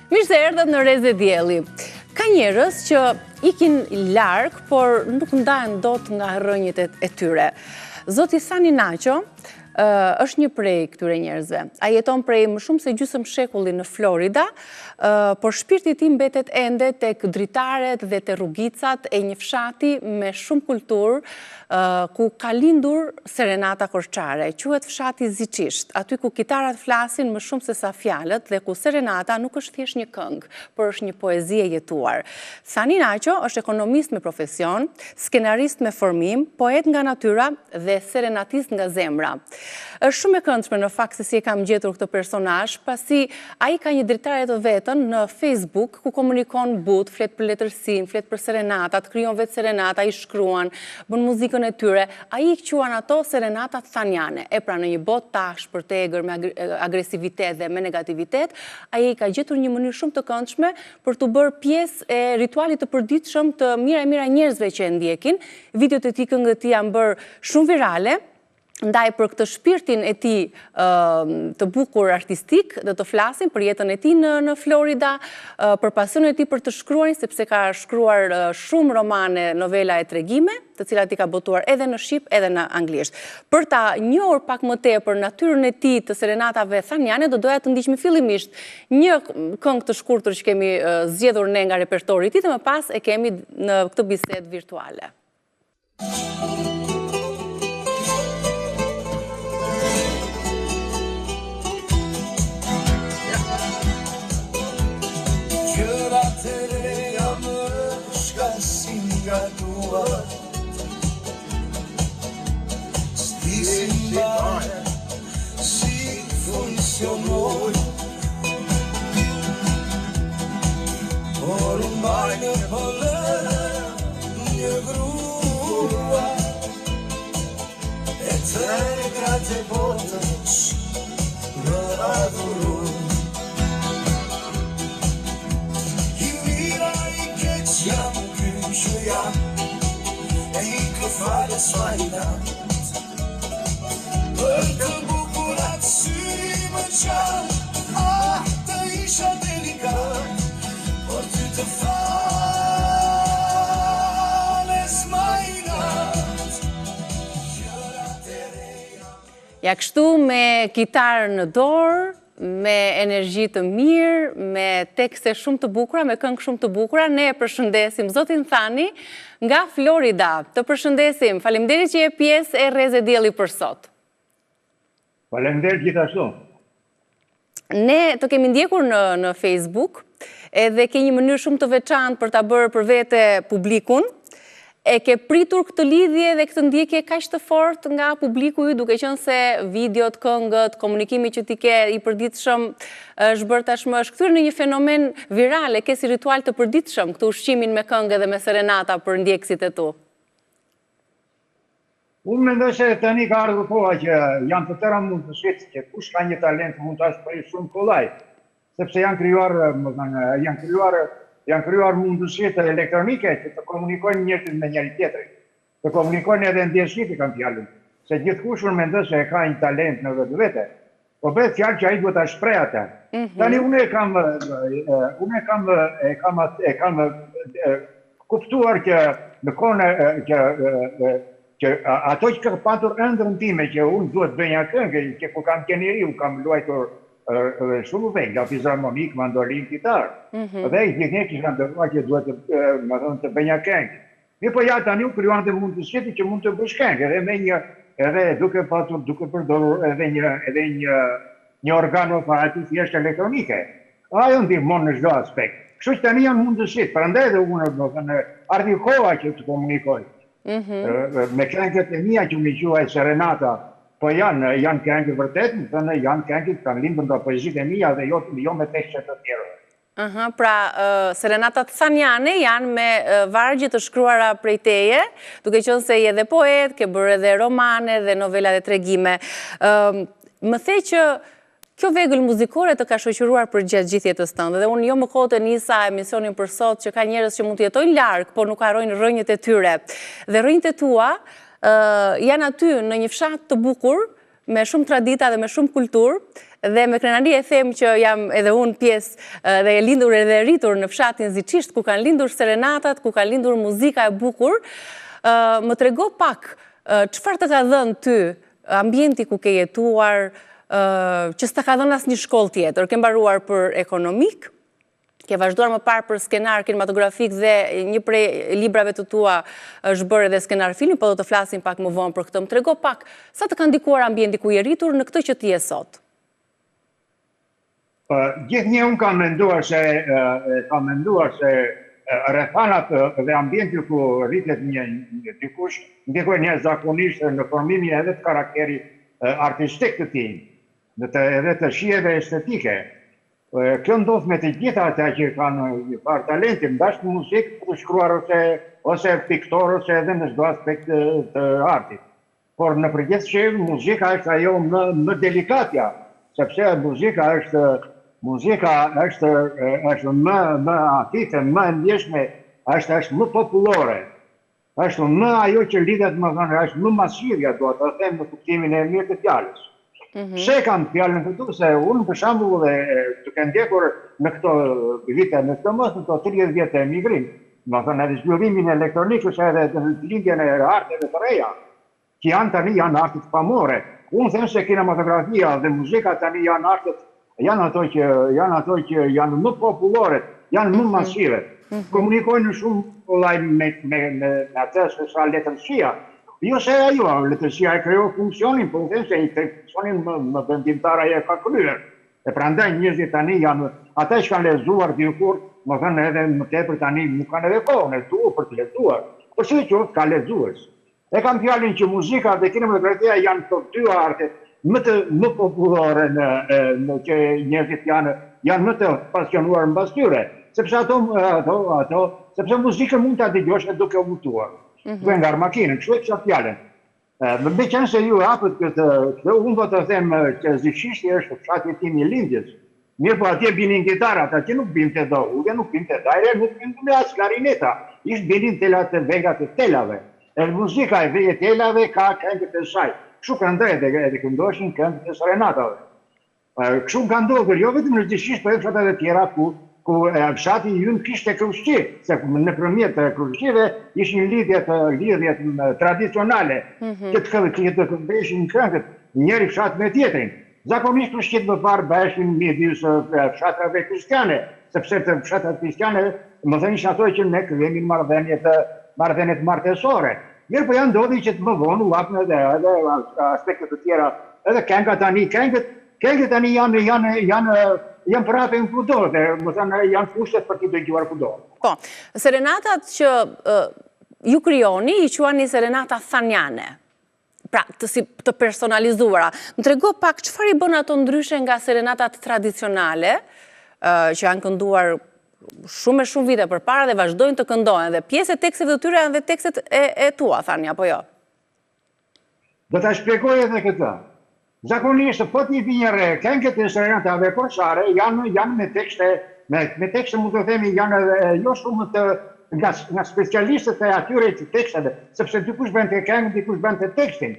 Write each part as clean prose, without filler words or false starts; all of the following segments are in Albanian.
Mirë se erdhët në Reze Dielli. Ka njerëz që ikin larg, por nuk ndahen dot nga rrënjët e tyre. Zoti Sani Nacho është një prej këtyre njerëzve. A jeton prej më shumë se gjysmë shekulli në Florida, por shpirti i tij mbetet ende tek dritaret dhe te rrugicat e një fshati me shumë kulturë, ku ka lindur Serenata Korçare. Quhet fshati Ziçisht, aty ku kitarat flasin më shumë se sa fjalët dhe ku Serenata nuk është thjesht një këngë, por është një poezi e jetuar. Sani Nacho është ekonomist me profesion, skenarist me formim, poet nga natyra dhe serenatist nga zemra. Është shumë e këndshme në fakt se si e kam gjetur këtë personazh, pasi ai ka një dritare të vetën në Facebook ku komunikon but, flet për letërsinë, flet për serenatat, krijon vetë serenata, i shkruan, bën muzikën e tyre. Ai i quan ato serenatat thaniane. E pra në një botë tash për tegër me agresivitet dhe me negativitet, ai ka gjetur një mënyrë shumë të këndshme për të bërë pjesë e ritualit të përditshëm të mira njerëzve që e ndjekin. Videot e tij, këngët e tij janë bërë shumë virale. Ndaj për këtë shpirtin e tij të bukur artistik dhe të flasim për jetën e tij në Florida, për pasionin e tij për të shkruarin, sepse ka shkruar shumë romane, novela e tregime, të cilat I ka botuar edhe në shqip edhe në anglisht. Për ta njohur pak më tepër natyrën e tij të serenatave thaniane, do doja të ndiqni fillimisht një këngë të shkurtër që kemi zgjedhur ne nga repertori I tij, dhe më pas e kemi në këtë bisedë virtuale. Si funzionoi ormai ne volevo një grua e te grazie botës në adhuroj I mira I keq jam ky që jam e I këfale s'majnat për të bukurat sy më qanë, të isha delikat, por ty të fales majnat, gjërat e reja. Ja kështu me kitarë në dorë, me energji të mirë, me tekste shumë të bukura, me këngë shumë të bukura, ne e përshëndesim zotin Sani nga Florida. Të përshëndesim, faleminderit që je pjesë e Reze Dielli për sot. Faleminderit gjithashtu. Ne të kemi ndjekur në Facebook, edhe ke një mënyrë shumë të veçantë për ta bërë për vete publikun. E ke pritur këtë lidhje dhe këtë ndjekje kaq të fortë nga publiku I, duke qenë se videot, këngët, komunikimi që ti ke I përditshëm është bërë tashmë është kthyer në një fenomen viral, e ke si ritual të përditshëm këtë ushqimin me këngë dhe me serenata për ndjekësit e tu. Unë mendoj se tani ka ardhur koha që janë të tëra mundësitë që kush ka një talent mund ta shprehë shumë kollaj, sepse janë krijuar mundësitë elektronike që të komunikojnë njerëzit me njëri tjetrin, të komunikojnë edhe ndjeshit I kanë fjalën, se gjithkush unë mendoj se ka një talent në vetvete, po bëhet fjalë që ai duhet ta shprehë atë. Tani unë kam kuptuar që në kohën që ato që ka patur ëndrrën time që unë duhet bëj një këngë, që kur kam qenë I kam luajtur shumë vejnë, fizharmonik, mandolin, kitar. Dhe I gjithë që kanë dërguar që duhet të bëj një këngë. Mi po ja tani u krijuan të mundësitë që mund të bësh këngë, edhe duke përdorur edhe një organofatë thjesht elektronike. Ajo ndihmon në çdo aspekt. Kështu që tani janë mundësitë, prandaj edhe unë ardhi koha që të komunikoj. Me këngët e mia që më quaj serenata, po janë këngë vërtet, thënë janë këngë që kanë lindur nga poezitë e mia dhe jo me tekste të tjera. Pra, serenatat thaniane janë me vargje të shkruara prej teje, duke qenë se je edhe poet, ke bërë edhe romane dhe novela dhe tregime. Më the që kjo vegël muzikore të ka shoqëruar për gjatë gjithë jetës tënde, dhe unë jo më kohë të nisa emisionin për sot që ka njerëz që mund të jetojnë larg, por nuk harrojnë rrënjët e tyre. Dhe rrënjët e tua janë aty në një fshat të bukur, me shumë tradita dhe me shumë kulturë, dhe me krenari e them që jam edhe unë pjesë dhe e lindur edhe rritur në fshatin Ziçisht, ku kanë lindur serenatat, ku kanë lindur muzika e bukur. Më trego pak, çfarë të ka dhënë ty ambienti ku ke jetuar, që s'ta ka dhënë asnjë shkollë tjetër? Ke mbaruar për ekonomik, ke vazhduar më parë për skenar kinematografik dhe një prej librave të tua është bërë edhe skenar filmi, po do të flasim pak më vonë për këtë. Më trego pak, sa të ka ndikuar ambienti ku je rritur në këtë që ti je sot? Gjithnjë unë kam menduar se rrethanat dhe ambienti ku rritet një dikush ndikojnë zakonisht në formimin edhe të karakterit artistik të tij, edhe të shijeve estetike. Kjo ndodh me të gjitha ata që kanë parë talentin, ndash në muzikë, për shkruar ose piktor, ose edhe në çdo aspekt të artit. Por në përgjithësi muzika është ajo më delikatja, sepse muzika është më atite, më ndjeshme, është më popullore, është më ajo që lidhet, më thënë, është më masivja, do të them në kuptimin e mirë të fjalës. Pse kam fjalën këtu, se unë për shembull duke ndjekur në këto vite, në këto mos, në këto 30 vjet të emigrim, do të thënë edhe zhvillimin elektronik ose edhe lindjen e arteve të reja, që janë artet famore. Unë them se kinematografia dhe muzika tani janë artet, janë ato që janë më popullore, janë më masive. Komunikojnë në shumë lajme me atë se sa letërsia. Jo se ajo, letërsia e krijo funksionin, po them se i funksionin më vendimtar ajo ka kryer. E prandaj njerëzit tani janë, ata që kanë lexuar dikur, më thënë edhe më tepër tani nuk kanë edhe kohën e tu për të lexuar. Por si që ka lexues. E kam fjalën që muzika dhe kinematografia janë të dy artet më popullore në që njerëzit janë më të pasionuar mbas tyre, sepse sepse muzikën mund ta dëgjosh edhe duke u mutuar. Duke ngar makinën, kështu e kisha fjalën. Me qenë se ju hapët këtë, unë do të them që Ziçishti është fshati tim i lindjes. Mirë, po atje binin gitarat, atje nuk binte do ullë, nuk binte dajre, nuk binte as klarineta. Ishtë binin telat e vegat e telave. E muzika e vejë telave ka këngët e saj. Kështu ka ndër edhe këndoshin këngët e serenatave. Kështu ka ndodhur, jo vetëm në Ziçisht, po edhe fshatet e tjera ku fshati ynë kishte krushqi, se nëpërmjet krushqive ishin lidhjet tradicionale, që të këndeshin këngët njëri fshat me tjetrin. Zakonisht krushqit më parë bëheshin midis fshatrave kristiane, sepse të fshatrat kristiane, më thënë ishin ato që ne kemi marrëdhëniet martesore. Mirë, po janë ndodhi që të më vonë u hapën edhe aspekte të tjera, edhe këngët tani janë prapë në kudo, dhe më thënë janë kushtet për t'i dëgjuar kudo. Po, serenatat që ju krijoni, i quani serenata thanjane, pra të personalizuara. Më trego pak çfarë i bën ato ndryshe nga serenatat tradicionale, që janë kënduar shumë vite përpara dhe vazhdojnë të këndohen, dhe pjesë e teksteve të tyre janë dhe tekstet e tua, thani, apo jo? Do ta shpjegoj edhe këtë. Zakonisht, po t'i vi një re, këngët e serenatave koçare janë me tekste mund të themi, janë jo shumë nga specialistët e atyre të teksteve, sepse dikush bën të këngë, dikush bën të tekstin.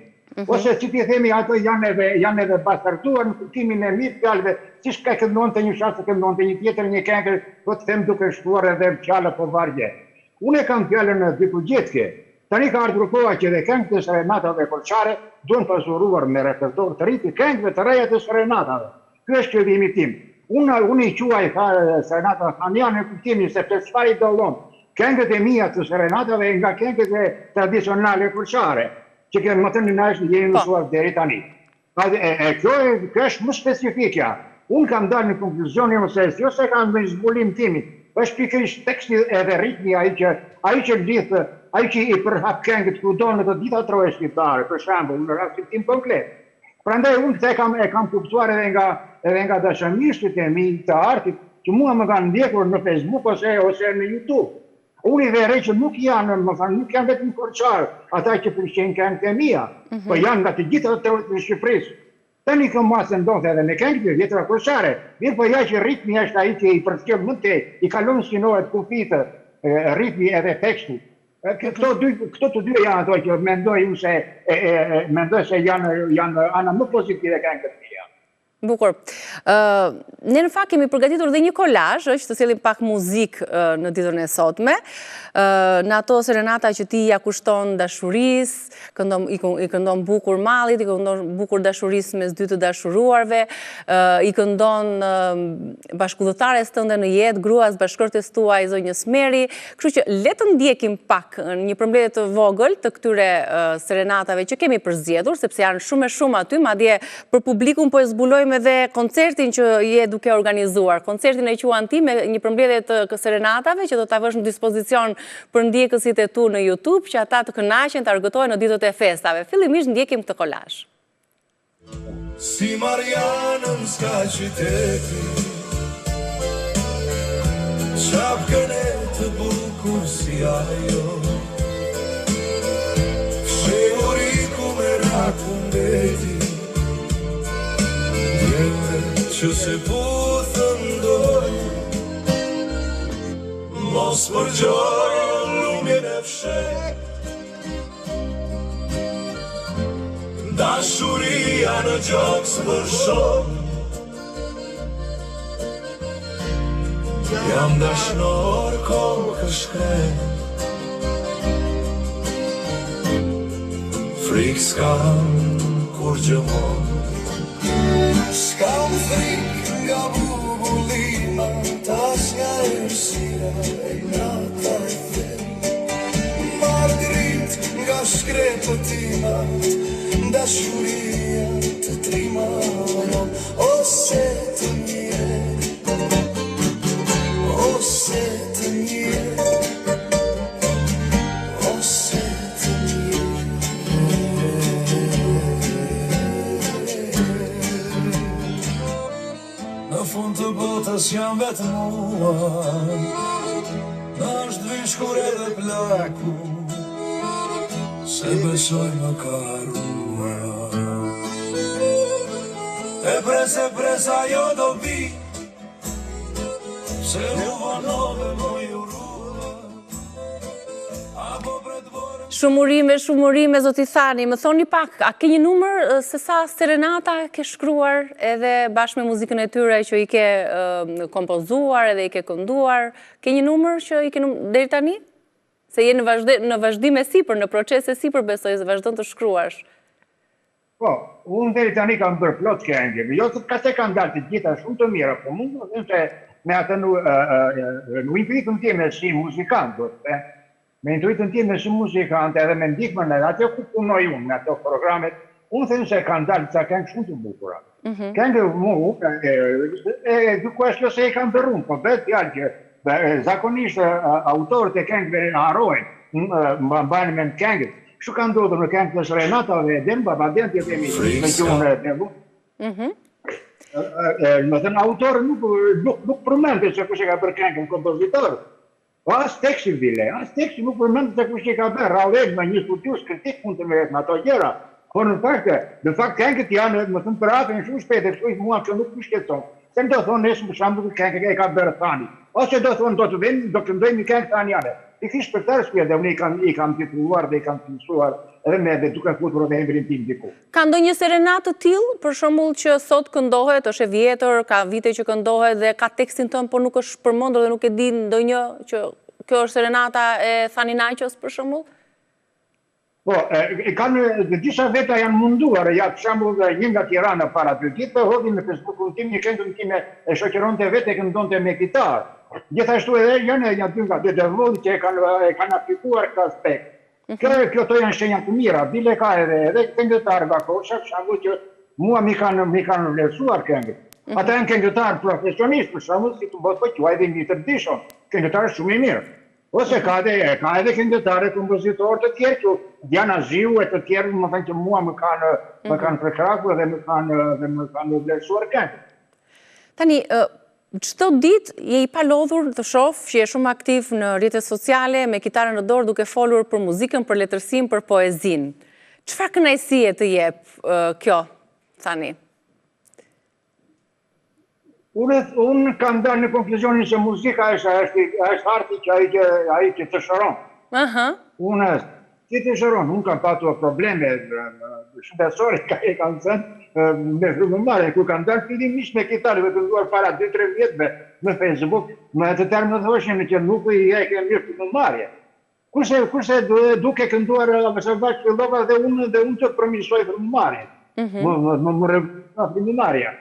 Ose që t'i themi, ato janë edhe bastardtuar në kuptimin e mirë fjalëve, siç ka këndonte një shas, këndonte një tjetër një këngë, po të them duke shkruar edhe fjalë po vargje. Unë kam fjalën diku gjetke. Tani ka ardhur koha që dhe këngët e serenatave koçare duhen pasuruar me repertor të ri të këngëve të reja të serenatave. Ky është qëllimi tim. Unë i quaj serenata thanjane në kuptimin sepse çfarë i dallon këngët e mia të serenatave nga këngët e tradicionale koçare, që më thënë na është jeni mësuar deri tani. Kjo është më specifikja. Unë kam dalë në konkluzionin se jo se kam në zbulim timit, është pikërisht teksti edhe ritmi ai që lidh, ai që i përhap këngët kudo në të gjitha troje shqiptare, për shembull, në rastin tim konkret. Prandaj unë këtë e kam kuptuar edhe nga dashamirësit e mi të artit, që mua më kanë ndjekur në Facebook ose në YouTube. Unë i verë që nuk janë vetëm koçar, ata që përqejnë këngët e mia, po janë nga të gjitha trojet e Shqipërisë. Tani kjo masë ndodhe edhe me këngët e vjetra koçare, mirë po ja që ritmi është ai që i përcjell më tej, i kalon sinohet kufitë, ritmi edhe teksti. Këto të dy janë ato që mendoj se janë ana më pozitive ka këtë mia. Bukur. Ne në fakt kemi përgatitur dhe një kolazh, që të sjellim pak muzikë në ditën e sotme. Në ato serenata që ti ja kushton dashurisë, i këndon bukur mallit, i këndon bukur dashurisë mes dy të dashuruarve, i këndon bashkëdhëtares tënde në jetë, gruas bashkëshortes tuaj zonjës Meri. Kështu që le të ndjekim pak një përmbledhje të vogël të këtyre serenatave që kemi përzgjedhur, sepse janë shumë aty, madje për publikun po e zbulojmë edhe koncertin që je duke organizuar. Koncertin e quan ti me një përmbledhje të serenatave që do ta vësh në dispozicion për ndjekësit e tu në YouTube, që ata të kënaqen, të argëtohen në ditët e festave. Fillimisht ndjekim këtë kolazh. Si Marianën s'ka qyteti, qapkën e të bukur si ajo, fshehuriku me rakun beti, që se puthën dojë, mos përgjoj lumjen e fshet, dashuria në gjokë s'vërshon, jam dashnor kokë shkret, frikë s'kam kur gjëmon. S'kam frikë nga bubullima, tas nga erësia e nata e them, margrit nga shkrepëtimat, dashuria të trimaron, ose të mirë, ose të mirë, ose të mirë. Në fund të botës jam vetë mua, në është vishkur edhe plaku, se besoj më karua. E pres ajo do vi, se u vonove më jurua, apo pret vore. Shumurime, zoti Thani, më thoni pak, a ke një numër se sa serenata ke shkruar edhe bashkë me muzikën e tyre që i ke kompozuar edhe i ke kënduar? Ke një numër që i ke deri tani? Se je në vazhdim e sipër, në proces e sipër besoj se vazhdon të shkruash. Po, unë deri tani kam bërë plot këngë, jo se kanë dalë të gjitha shumë të mira, po mund të them se me atë në intuitën time si muzikant, me intuitën time si muzikant edhe me ndihmën edhe atë ku punoj unë në ato programet, unë them se kanë dalë ca këngë shumë të bukura. Këngë duke është se e kanë bërë unë, po vetë fjalë që zakonisht autorët e këngëve harrojnë, mbajnë me këngët. Kështu ka ndodhur në këngë të serenatave e dem, babaden të jemi me gjuhën e devu. Më thënë, autorë nuk përmendë se kush e ka bërë këngën kompozitor. As teksti vile, as teksti nuk përmendë se kush e ka bërë. Raulel me një studius kritik mund të meret në ato gjëra. Por në fakt këngët janë, më thënë, për atën shumë shpete, kështu mua që nuk shqetëson. Se do thonë nesë për shembull këngë e ka bërë Thani. Ose do thonë do të ndojmë një këngë Thaniane. Pikërisht për këtë arsye dhe unë i kam titulluar dhe i kam mësuar edhe me duke futur edhe emrin tim diku. Ka ndonjë serenatë të tillë, për shembull që sot këndohet, është e vjetër, ka vite që këndohet dhe ka tekstin tënd, por nuk është përmendur dhe nuk e di ndonjë që kjo është serenata e Thani Naqos për shembull? Po, disa veta janë munduar, ja për shembull një nga Tirana para 2 ditë, hodhi në Facebookun tim një këngë time e shoqëronte vetë e këndonte me kitarë. Gjithashtu edhe janë dy nga dy devlodhi që e kanë aplikuar këtë aspekt. Kjo to janë shenja të mira, bile ka edhe këngëtarë nga kosha, për shembull që mua mi kanë vlerësuar këngët. Ata janë këngëtarë profesionistë, për shembull, si të bëhet po quaj dhe një të dishon, këngëtarë shumë i mirë. Ose ka edhe këngëtarë kompozitorë të tjerë që Diana Ziu e të tjerë më thënë që mua më kanë prekrakur dhe më kanë vlerësuar këngët. Tani, çdo ditë je i palodhur të shoh që je shumë aktiv në rrjetet sociale me kitarën në dorë duke folur për muzikën, për letërsinë, për poezinë. Çfarë kënaqësie të jep kjo, Thani? Unë kam dalë në konkluzionin se muzika është arti që ai që të shëron. Unë, si të shëron, unë kam patur probleme shëndetësore, e kam thënë me frymëmarrje, kur kam dalë fillimisht me kitarë, me të nduar para 2-3 vjetëve në Facebook, me të termë të thoshin që nuk i e ke mirë frymëmarrje. Kurse duke kënduar Avasabash fillova dhe unë të përmirësoj frymëmarrjen. Më rregullova frymëmarrja.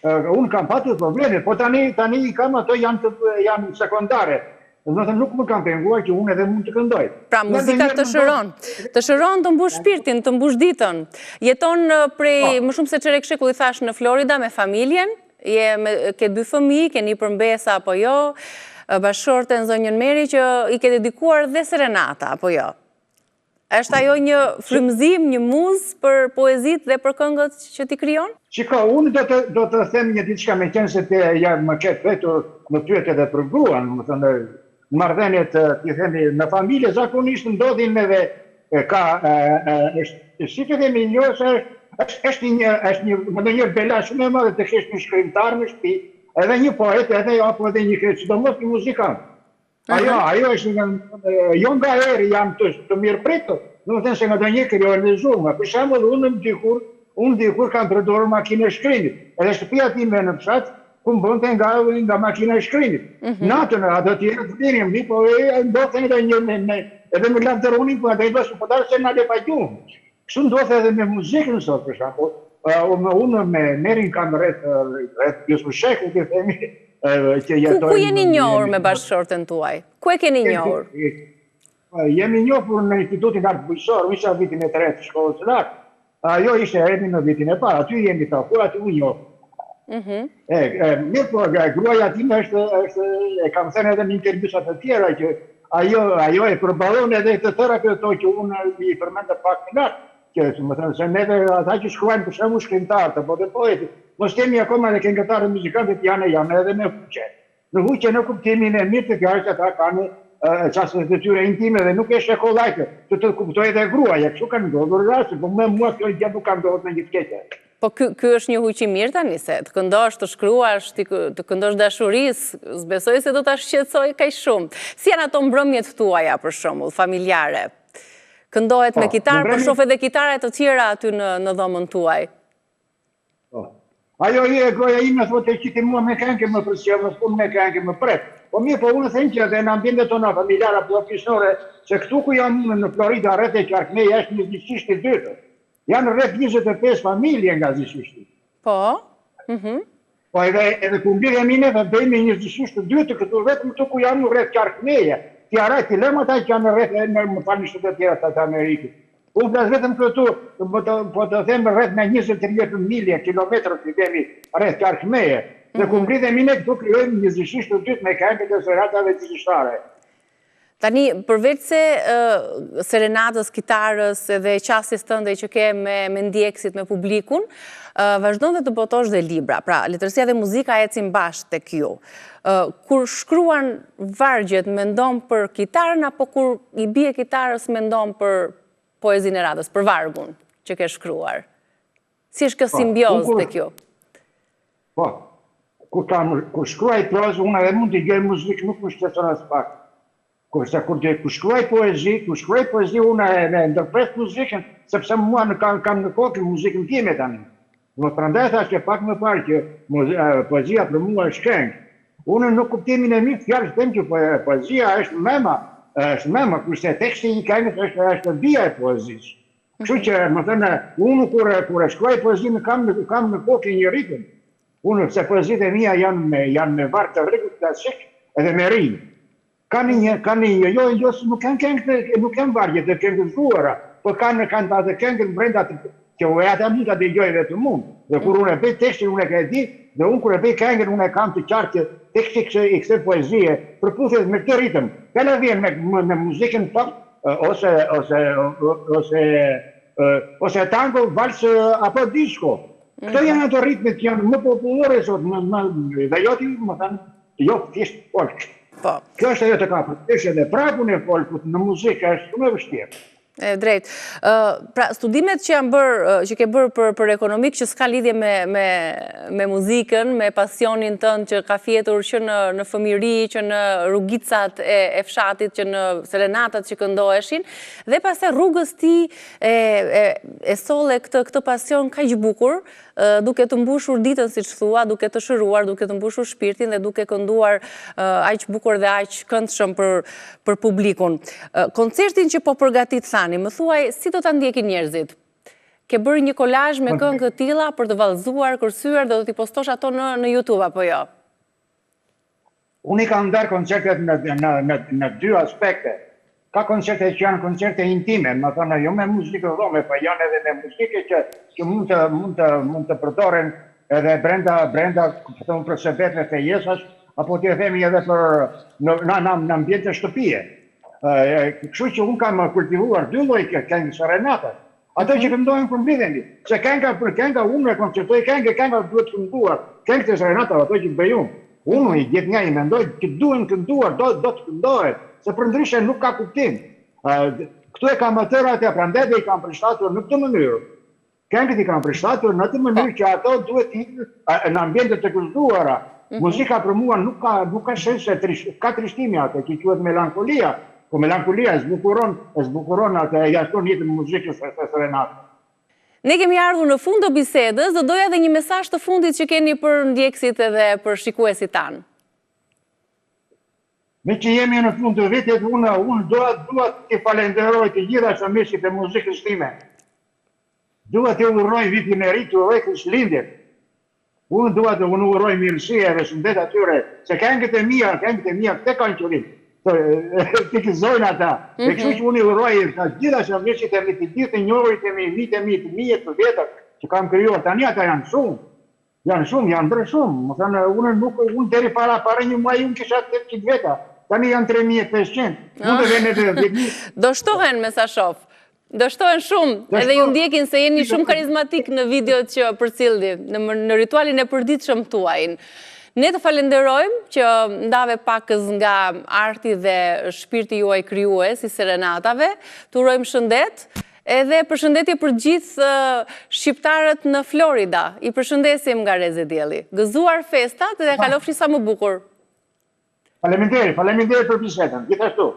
Unë kam patur probleme, po tani kam ato janë sekondare. Nuk më kam penguar që unë edhe mund të këndoj. Pra, muzika të shëron, të mbush shpirtin, të mbush ditën. Jeton prej më shumë se çerek shekulli thash në Florida me familjen, ke 2 fëmijë, keni përmbesa apo jo, bashkëshorten zonjën Meri që i ke dedikuar dhe serenata apo jo. Është ajo një frymëzim, një muzë për poezit dhe për këngët që ti krijon? Shiko, unë do të them një diçka me qenë se më ketë vetur më pyet edhe për gruan, më thënë, marrëdhëniet, ti themi, në familje zakonisht ndodhin edhe si të themi është një bela shumë e madhe të kesh një shkrimtar në shtëpi, edhe një poet, apo edhe një sidomos një muzikant. Ajo është jo nga eri jam të mirë pritur, në më thënë se nga do një kërë realizuar. Për shembull, unë dikur kam përdorur makinë e shkrimit, edhe shtëpia time në fshat, ku më bënte nga makina e shkrimit. Natën, ato tjerë të dirim, po ndodhen edhe me lavdëronin, po edhe po dalë se nga le pa gjumë. Kështu ndodhe edhe me muzikën sot, për shembull. Unë me Merin kam rreth 20 shekull, të themi. Ku jeni njohur me bashkëshorten tuaj? Ku e keni njohur? Jemi njohur në Institutin Art Bujqësor, unë isha vitin e 3 të shkollës së lartë. Ajo ishte erdhi në vitin e parë, aty jemi takuar, aty u njoh. Mirë, po gruaja time e kam thënë edhe në intervista të tjera që ajo e përballon edhe të tëra këto që unë i përmendë pak më lart. Që më thënë se neve ata që shkruajnë për shembull shkrimtarë apo të poetë, mos kemi akoma edhe këngëtarë muzikantët janë edhe me huqe. Në huqe në kuptimin e mirë të fjalës ata kanë çastet e tyre intime dhe nuk është kollajtë, të kuptoj edhe gruaja, kështu kanë ndodhur raste, po mua kjo gjë nuk ka ndodhur në gjithë keqe. Po ky është një huq i mirë tani se të këndosh, të shkruash, të këndosh dashurisë, s'besoj se do ta shqetësoj kaq shumë. Si janë ato mbrëmjet tuaja për shembull, familjare? Këndohet me kitarë, për shoh edhe kitare të tjera aty në dhomën tuaj. Ajo goja ime thotë që ti mua me këngë më pëlqen, mos punë me këngë më pret. Po mirë, po unë them që edhe në ambientet tona familjare apo profesionale, se këtu ku jam unë në Florida rreth e Qarkmeja është një zgjisht i dytë. Janë rreth 25 familje nga zgjishti. Po. Po edhe ku mbihemi ne dhe bëjmë një zgjisht të dytë këtu vetëm këtu ku jam rreth Qarkmeja. Ti araj ti lëmë ata që janë rreth më falni shtetet e tjera të Amerikës. Unë flas vetëm këtu, po të them rreth me 20-30 milje kilometra që kemi rreth Qarkmeje. Dhe ku ngritemi ne këtu krijojmë një zgjisht të dytë me këngët e serenatave zgjishtare. Tani, përveç se serenatës, kitarës edhe qasjes tënde që ke me ndjekësit, me publikun, vazhdon dhe të botosh dhe libra. Pra, letërsia dhe muzika ecin bashkë tek ju. Kur shkruan vargjet, mendon për kitarën, apo kur i bie kitarës, mendon për poezinë e radhës, për vargun që ke shkruar? Si është kjo simbiozë tek ju? Po, kur shkruaj prozë, unë edhe mund të gjej muzikë, nuk më shqetëson as pak. Kurse kur shkruaj poezi, unë e ndërpres muzikën, sepse mua kam në kokë muzikën time tani. Më prandaj thash që pak më parë që poezia për mua është këngë. Unë në kuptimin e mirë fjalës them që poezia është mema, kurse teksti i këngës është vija e poezisë. Kështu që, më thënë, unë kur e shkruaj poezinë kam në kokë një ritëm. Unë se poezitë e mia janë me varg të rregullt klasik edhe me rim. Kanë një, jo, nuk kanë vargje të këngëzuara, po kanë atë këngën brenda që ata mund ta dëgjojnë vetëm unë. Dhe kur unë e bëj tekstin, unë e di, dhe unë kur e bëj këngën, unë e kam të qartë që teksti i kësaj poezie përputhet me këtë ritëm. Fjala vjen me muzikën pop ose tango, vals apo disco. Këto janë ato ritmet që janë më popullore sot, dhe jo thjesht folk. Kjo është ajo të ka përtesh edhe prapun e folkut në muzikë është shumë e vështirë. E drejt. Pra, studimet që ke bërë për ekonomik, që s'ka lidhje me muzikën, me pasionin tënë që ka fjetur që në fëmiri, që në rrugicat e fshatit, që në serenatat që këndoheshin, dhe pastaj rrugës ti e solle këtë pasion kaq bukur, duke të mbushur ditën, siç thua, duke të shëruar, duke të mbushur shpirtin dhe duke kënduar aq bukur dhe aq këndshëm për publikun. Koncertin që po përgatit Sani, më thuaj, si do ta ndjekin njerëzit? Ke bërë një kolazh me këngë të tilla për të vallëzuar, kërcyer dhe do t'i postosh ato në YouTube apo jo? Unë i kam ndarë koncertet në dy aspekte. Ka koncerte që janë koncerte intime, më thonë jo me muzikë dhome, po janë edhe me muzikë që mund të përdoren edhe brenda për shërbetëve të jesash, apo t'je themi edhe në ambjente shtëpie. Kështu që unë kam kultivuar dy lloj këngë serenata. Ato që këndojnë për mblidheni, se kënga unë e koncertoj kënga duhet kënduar, këngë të serenata ato që bëj unë. Unë i gjithë nga i mendoj që duhen kënduar, do të këndohet, se për ndryshe nuk ka kuptim. Këtu e kam atërat e prandaj dhe i kam përshtatur në këtë mënyrë. Këngët i kam përshtatur në të mënyrë që ato duhet në ambjente të kënduara. Muzika për mua nuk ka shense, ka trishtimi atë, që quhet melankolia, po melankolia e zbukuron atë, e jashton jetën muzikës e serenatë. Ne kemi ardhur në fund të bisedës, do doja edhe një mesazh të fundit që keni për ndjekësit edhe për shikuesit tanë. Me që jemi në fund të vitit, unë dua t'i falenderoj të gjitha shëmishit e muzikës time. Dua t'i uroj vitin e ri, t'i uroj Krishtlindjet. Unë dua të uroj mirësie dhe shëndet atyre, se këngët e mia këte kanë qëllim. Të këzojnë ata. E kështu që unë i uroj gjitha shëmishit e të gjithë njohërit e mi, vitë të mijet të vjetër që kam krijuar. Tani ata janë shumë. Janë bërë shumë. Më thënë, unë deri para një muaj unë kisha 800 veta. Tani janë 3500. Do shtohen me sa shoh. Do shtohen shumë, edhe ju ndjekin se jeni shumë karizmatik në videot që përcilni, në ritualin e përditshëm tuaj. Ne të falenderojmë që ndave pakës nga arti dhe shpirti juaj krijues i serenatave, të urojmë shëndet, edhe përshëndetje për gjithë shqiptarët në Florida. I përshëndesim nga Reze Dielli. Gëzuar festat dhe kalofshi sa më bukur. Faleminderit për bisedën, gjithashtu.